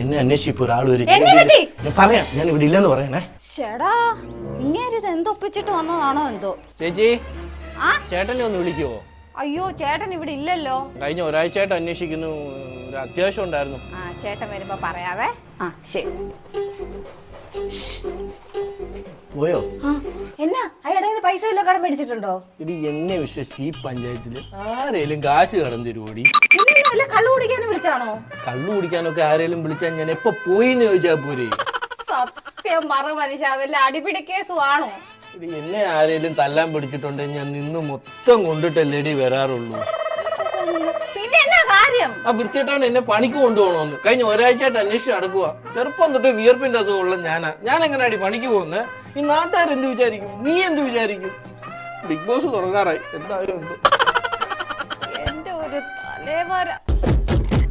എന്നെ അന്വേഷിപ്പോ ഒരാൾ വരും. പറയാം, ഞാൻ ഇവിടെ ഇല്ലെന്ന് പറയണേ. ചേടാ ഇങ്ങനെ എന്തൊപ്പിച്ചിട്ട് വന്നതാണോ എന്തോ. ചേച്ചി ചേട്ടനെ ഒന്ന് വിളിക്കുവോ? അയ്യോ ചേട്ടൻ ഇവിടെ ഇല്ലല്ലോ. കഴിഞ്ഞ ഒരാഴ്ചയായിട്ട് അന്വേഷിക്കുന്നു, ഒരു അത്യാവശ്യം ഉണ്ടായിരുന്നു. ചേട്ടൻ വരുമ്പോ പറയാവേ. ശരി. പോയോ? എന്നാ അയാളുടെ പൈസ വല്ലതും കടം മേടിച്ചിട്ടുണ്ടോ? ഇടി എന്നെ വിശ്വസിച്ച് ഈ പഞ്ചായത്തില് ആരേലും കാശ് കടം തരുവോടി? കള്ളു കുടിക്കാനും വിളിച്ചാണോ? കള്ളു കുടിക്കാനൊക്കെ ആരേലും വിളിച്ചാൽ ഞാൻ എപ്പൊ പോയിന്ന് ചോദിച്ചാ പോരെ. സത്യം പറ മനുഷ്യ, വല്ല അടിപിടി കേസുവാണോ? ഇടി എന്നെ ആരേലും തല്ലാൻ പിടിച്ചിട്ടുണ്ടെങ്കിൽ ഞാൻ നിന്ന് മൊത്തം കൊണ്ടിട്ടല്ലേടി വരാറുള്ളൂ. പിന്നെ എന്നാ കാര്യം? വൃത്തിയായിട്ടാണ് എന്നെ പണിക്ക് കൊണ്ടുപോകണമെന്ന് കഴിഞ്ഞ ഒരാഴ്ചയായിട്ട് അന്വേഷിച്ച് നടക്കുക. ചെറുപ്പം തൊട്ട് വിയർപ്പിന്റെ അസുഖമുള്ള ഞാൻ എങ്ങനെയാടി പണിക്ക് പോകുന്നത്? ഈ നാട്ടുകാരെന്ത് വിചാരിക്കും? നീ എന്ത് വിചാരിക്കും? ബിഗ് ബോസ് തുടങ്ങാറായി, എന്തായാലും എന്റെ ഒരു തലേവര.